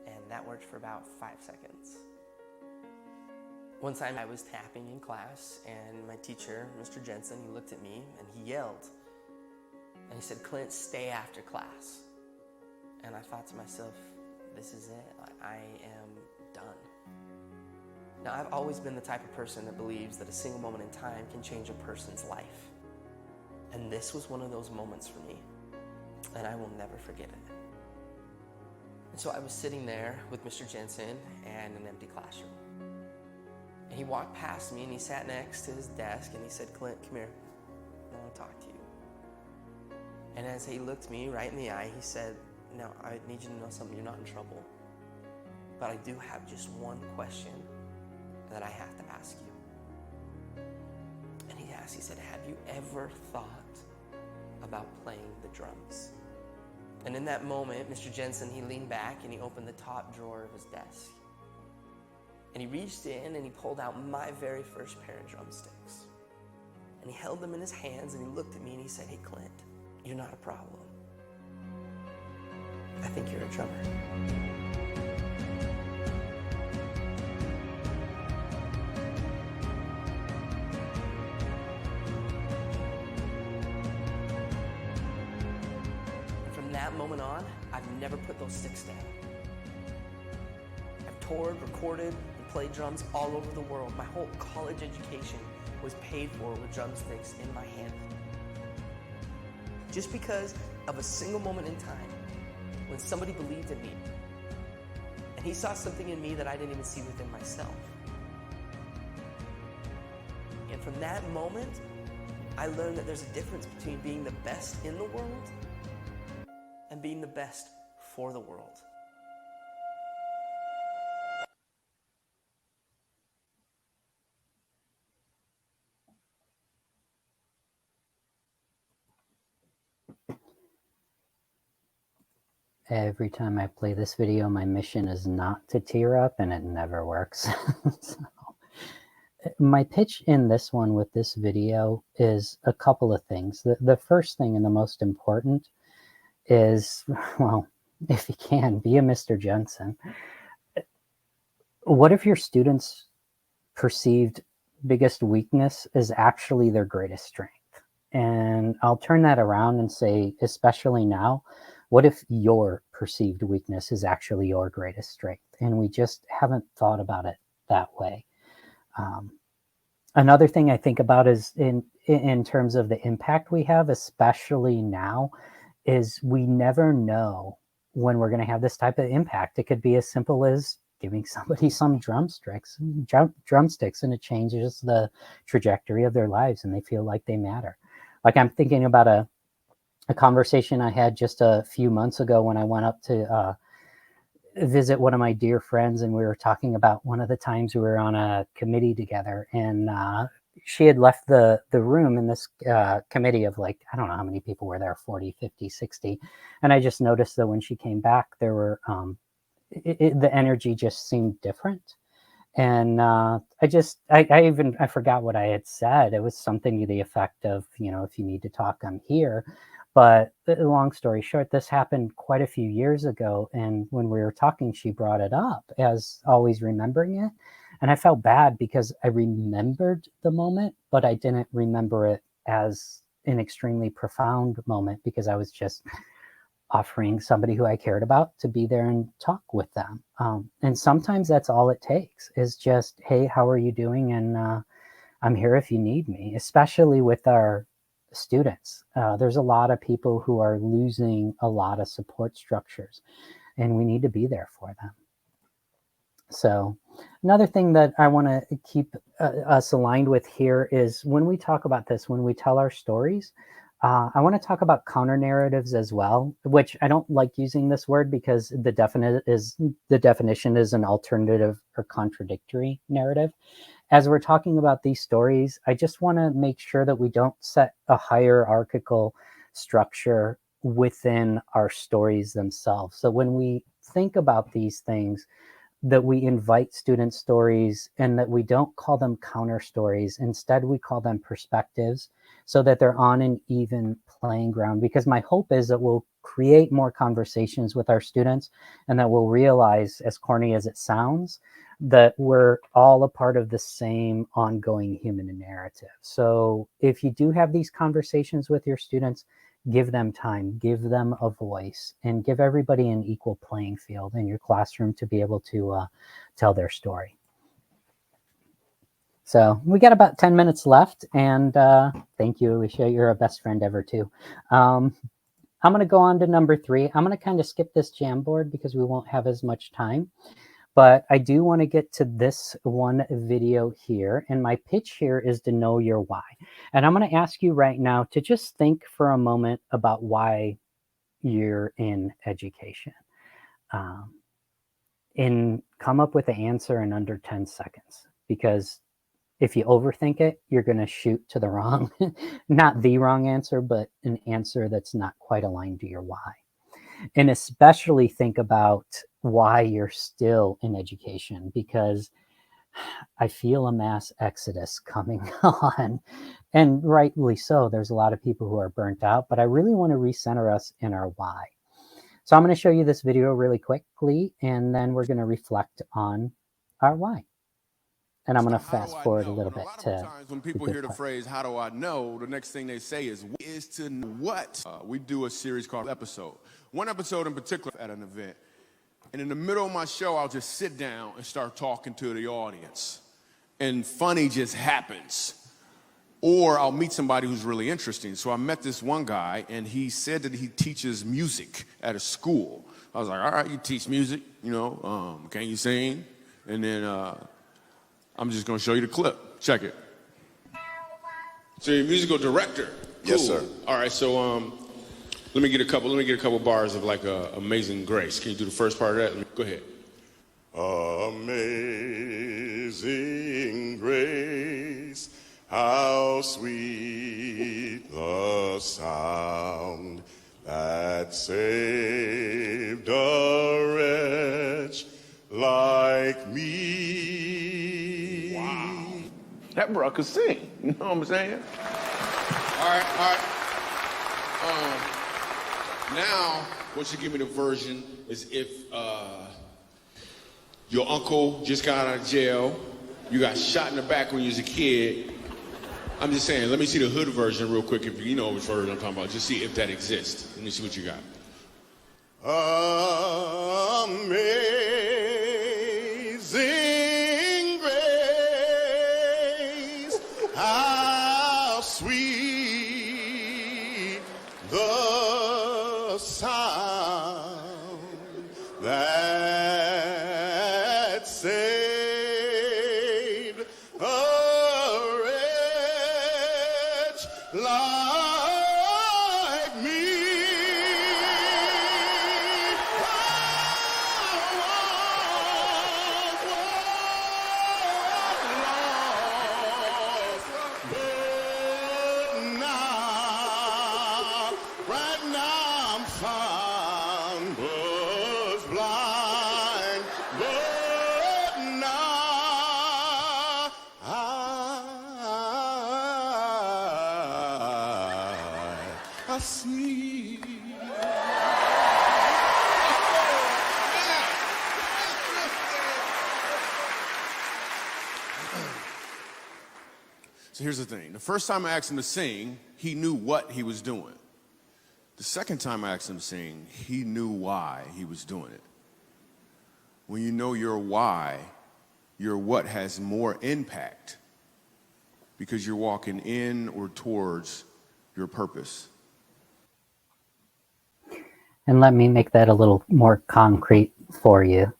and that worked for about 5 seconds. One time I was tapping in class, and my teacher, Mr. Jensen, he looked at me and he yelled. And he said, "Clint, stay after class." And I thought to myself, this is it. I am done. Now, I've always been the type of person that believes that a single moment in time can change a person's life. And this was one of those moments for me. And I will never forget it. And so I was sitting there with Mr. Jensen and an empty classroom. And he walked past me and he sat next to his desk and he said, "Clint, come here. I want to talk to you." And as he looked me right in the eye, he said, "Now, I need you to know something. You're not in trouble. But I do have just one question that I have to ask you." And he asked, he said, "Have you ever thought about playing the drums?" And in that moment, Mr. Jensen, he leaned back and he opened the top drawer of his desk. And he reached in and he pulled out my very first pair of drumsticks. And he held them in his hands and he looked at me and he said, "Hey, Clint, you're not a problem. I think you're a drummer." And from that moment on, I've never put those sticks down. I've toured, recorded, and played drums all over the world. My whole college education was paid for with drumsticks in my hand. Just because of a single moment in time when somebody believed in me and he saw something in me that I didn't even see within myself. And from that moment, I learned that there's a difference between being the best in the world and being the best for the world. Every time I play this video, my mission is not to tear up, and it never works. So, my pitch in this one with this video is a couple of things. The first thing and the most important is, well, if you can, be a Mr. Jensen. What if your students' perceived biggest weakness is actually their greatest strength? And I'll turn that around and say, especially now, what if your perceived weakness is actually your greatest strength? And we just haven't thought about it that way. Another thing I think about is in terms of the impact we have, especially now, is we never know when we're going to have this type of impact. It could be as simple as giving somebody some drumsticks, and it changes the trajectory of their lives and they feel like they matter. Like, I'm thinking about a conversation I had just a few months ago when I went up to visit one of my dear friends, and we were talking about one of the times we were on a committee together, and she had left the room in this committee of, like, I don't know how many people were there, 40, 50, 60. And I just noticed that when she came back, there were, the energy just seemed different. And I forgot what I had said. It was something to the effect of, if you need to talk, I'm here. But long story short, this happened quite a few years ago. And when we were talking, she brought it up as always remembering it. And I felt bad because I remembered the moment, but I didn't remember it as an extremely profound moment because I was just offering somebody who I cared about to be there and talk with them. And sometimes that's all it takes is just, hey, how are you doing? And I'm here if you need me, especially with our students. There's a lot of people who are losing a lot of support structures, and we need to be there for them. So another thing that I want to keep us aligned with here is when we talk about this, when we tell our stories, I want to talk about counter narratives as well, which I don't like using this word because the definition is an alternative or contradictory narrative. As we're talking about these stories, I just want to make sure that we don't set a hierarchical structure within our stories themselves. So when we think about these things, that we invite student stories and that we don't call them counter stories. Instead, we call them perspectives. so that they're on an even playing ground. Because my hope is that we'll create more conversations with our students, and that we'll realize, as corny as it sounds, that we're all a part of the same ongoing human narrative. So if you do have these conversations with your students, give them time, give them a voice, and give everybody an equal playing field in your classroom to be able to tell their story. So we got about 10 minutes left, and thank you, Alicia. You're a best friend ever too. I'm going to go on to number 3. I'm going to kind of skip this Jamboard because we won't have as much time. But I do want to get to this one video here. And my pitch here is to know your why. And I'm going to ask you right now to just think for a moment about why you're in education. And come up with the answer in under 10 seconds. Because if you overthink it, you're going to shoot to the wrong, not the wrong answer, but an answer that's not quite aligned to your why. And especially think about why you're still in education, because I feel a mass exodus coming on, and rightly so. There's a lot of people who are burnt out, but I really want to recenter us in our why. So I'm going to show you this video really quickly, and then we're going to reflect on our why. And I'm going to fast forward a little bit to. A lot of times when people hear the phrase, how do I know? The next thing they say is to know what? We do a series called Episode. One episode in particular at an event. And in the middle of my show, I'll just sit down and start talking to the audience. And funny just happens. Or I'll meet somebody who's really interesting. So I met this one guy, and he said that he teaches music at a school. I was like, all right, you teach music, you know, can you sing? And then I'm just going to show you the clip. Check it. So you're a musical director. Cool. Yes, sir. All right, so let me get a couple bars of like Amazing Grace. Can you do the first part of that? Go ahead. Amazing grace, how sweet the sound that saved a wretch like me. Wow. That bro could sing. You know what I'm saying? All right. Now, what you give me the version is if your uncle just got out of jail, you got shot in the back when you was a kid. I'm just saying, let me see the hood version real quick, if you know which version I'm talking about. Just see if that exists. Let me see what you got. Amazing grace, how sweet the sound that saved a wretch like me. See. So here's the thing. The first time I asked him to sing, he knew what he was doing. The second time I asked him to sing, he knew why he was doing it. When you know your why, your what has more impact because you're walking in or towards your purpose. And let me make that a little more concrete for you,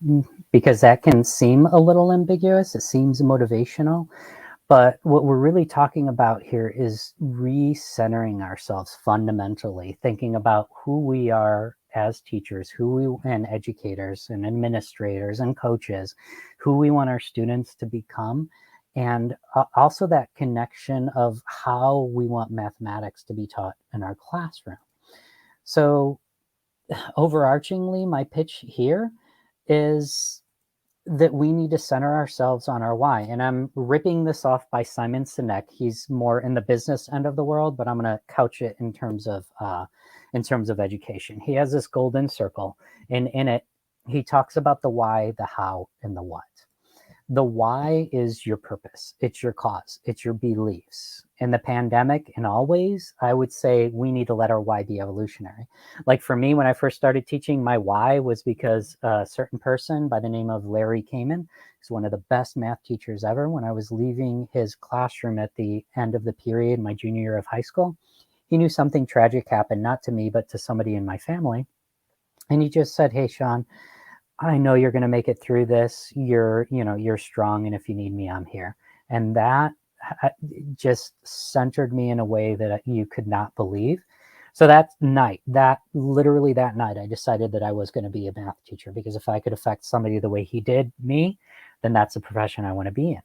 because that can seem a little ambiguous. It seems motivational. But what we're really talking about here is recentering ourselves fundamentally, thinking about who we are as teachers, and educators and administrators and coaches, who we want our students to become, and also that connection of how we want mathematics to be taught in our classroom. So overarchingly, my pitch here is that we need to center ourselves on our why. And I'm ripping this off by Simon Sinek. He's more in the business end of the world, but I'm going to couch it in terms of education. He has this golden circle, and in it, he talks about the why, the how, and the what. The why is your purpose. It's your cause. It's your beliefs. In the pandemic, and always, I would say we need to let our why be evolutionary. Like for me, when I first started teaching, my why was because a certain person by the name of Larry Kamen, who's one of the best math teachers ever, when I was leaving his classroom at the end of the period, my junior year of high school, he knew something tragic happened, not to me, but to somebody in my family. And he just said, "Hey, Sean, I know you're going to make it through this. You're strong. And if you need me, I'm here." And that just centered me in a way that you could not believe. So that night, I decided that I was going to be a math teacher, because if I could affect somebody the way he did me, then that's a profession I want to be in.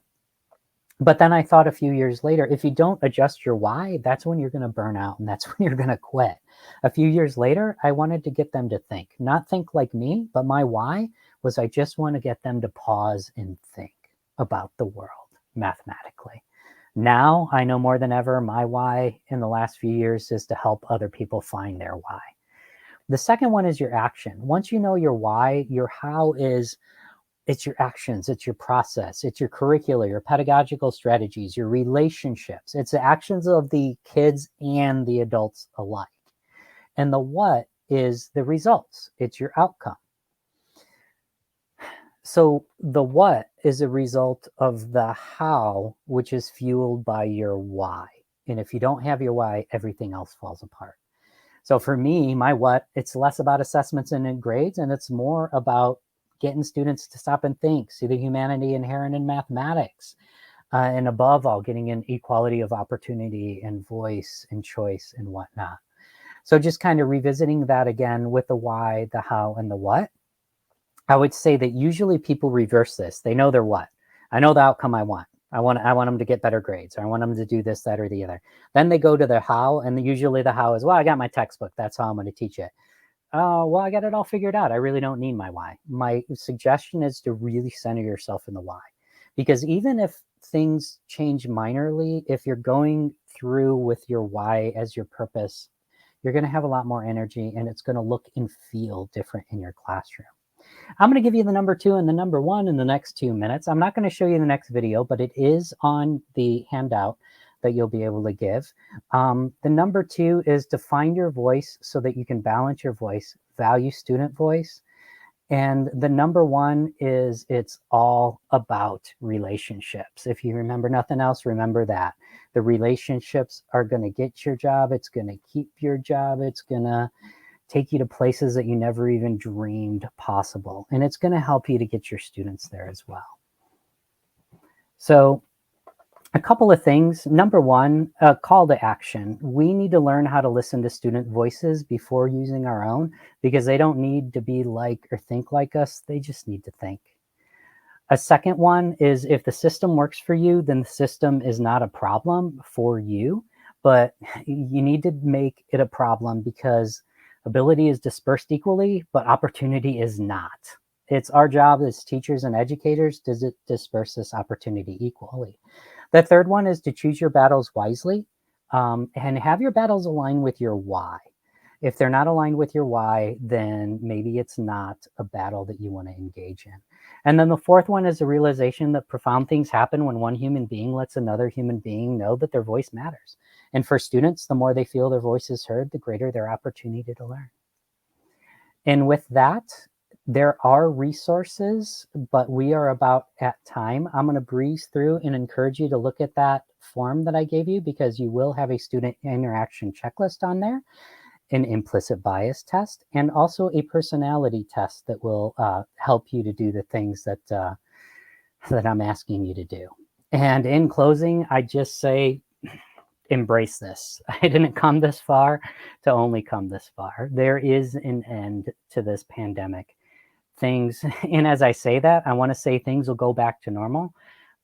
But then I thought a few years later, if you don't adjust your why, that's when you're going to burn out, and that's when you're going to quit. A few years later, I wanted to get them to think, not think like me, but my why was I just want to get them to pause and think about the world mathematically. Now I know more than ever, my why in the last few years is to help other people find their why. The second one is your action. Once you know your why, your how is, it's your actions, it's your process, it's your curricula, your pedagogical strategies, your relationships. It's the actions of the kids and the adults alike. And the what is the results. It's your outcome. So the what is a result of the how, which is fueled by your why. And if you don't have your why, everything else falls apart. So for me, my what, it's less about assessments and grades, and it's more about getting students to stop and think, see the humanity inherent in mathematics, and above all, getting an equality of opportunity and voice and choice and whatnot. So just kind of revisiting that again with the why, the how, and the what. I would say that usually people reverse this. They know their what. I know the outcome I want. I want them to get better grades, or I want them to do this, that, or the other. Then they go to their how, and usually the how is, well, I got my textbook. That's how I'm going to teach it. Oh, well, I got it all figured out. I really don't need my why. My suggestion is to really center yourself in the why. Because even if things change minorly, if you're going through with your why as your purpose, you're going to have a lot more energy, and it's going to look and feel different in your classroom. I'm going to give you the number 2 and the number 1 in the next 2 minutes. I'm not going to show you the next video, but it is on the handout that you'll be able to give. The number 2 is to find your voice so that you can balance your voice, value student voice. And the number 1 is it's all about relationships. If you remember nothing else, remember that. The relationships are going to get your job. It's going to keep your job. It's going to take you to places that you never even dreamed possible. And it's going to help you to get your students there as well. So a couple of things. Number 1, a call to action. We need to learn how to listen to student voices before using our own, because they don't need to be like or think like us. They just need to think. A second one is, if the system works for you, then the system is not a problem for you, but you need to make it a problem, because ability is dispersed equally, but opportunity is not. It's our job as teachers and educators to disperse this opportunity equally. The third one is to choose your battles wisely, and have your battles align with your why. If they're not aligned with your why, then maybe it's not a battle that you want to engage in. And then the fourth one is the realization that profound things happen when one human being lets another human being know that their voice matters. And for students, the more they feel their voice is heard, the greater their opportunity to learn. And with that, there are resources, but we are about at time. I'm going to breeze through and encourage you to look at that form that I gave you, because you will have a student interaction checklist on there, an implicit bias test, and also a personality test that will help you to do the things that I'm asking you to do. And in closing, I just say, embrace this. I didn't come this far to only come this far. There is an end to this pandemic. Things, and as I say that, I want to say things will go back to normal,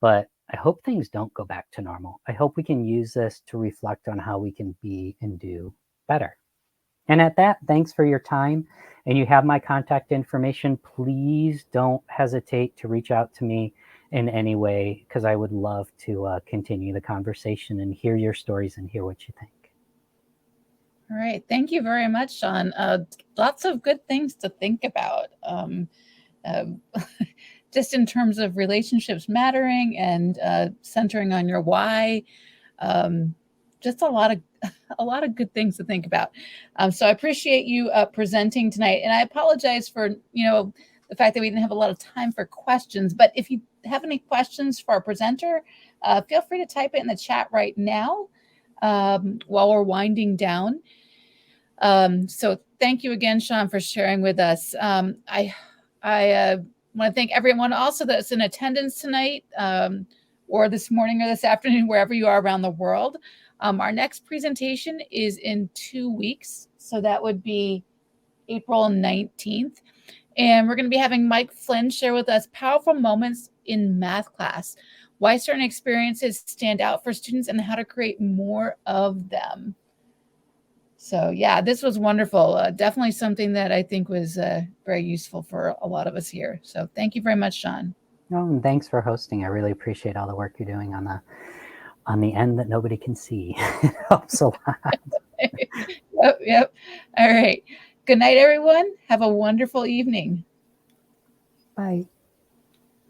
but I hope things don't go back to normal. I hope we can use this to reflect on how we can be and do better. And at that, thanks for your time. And you have my contact information. Please don't hesitate to reach out to me in any way, because I would love to continue the conversation and hear your stories and hear what you think. All right. Thank you very much, Sean. Lots of good things to think about. Just in terms of relationships mattering and centering on your why. Just a lot of good things to think about. So I appreciate you presenting tonight, and I apologize for the fact that we didn't have a lot of time for questions. But if you have any questions for our presenter, feel free to type it in the chat right now while we're winding down. So thank you again, Sean, for sharing with us. I want to thank everyone also that's in attendance tonight, or this morning or this afternoon, wherever you are around the world. Our next presentation is in 2 weeks. So that would be April 19th. And we're going to be having Mike Flynn share with us powerful moments in math class, why certain experiences stand out for students and how to create more of them. So yeah, this was wonderful. Definitely something that I think was very useful for a lot of us here. So thank you very much, Sean. No, and thanks for hosting. I really appreciate all the work you're doing on the end that nobody can see. It helps a lot. Yep. All right. Good night, everyone. Have a wonderful evening. Bye.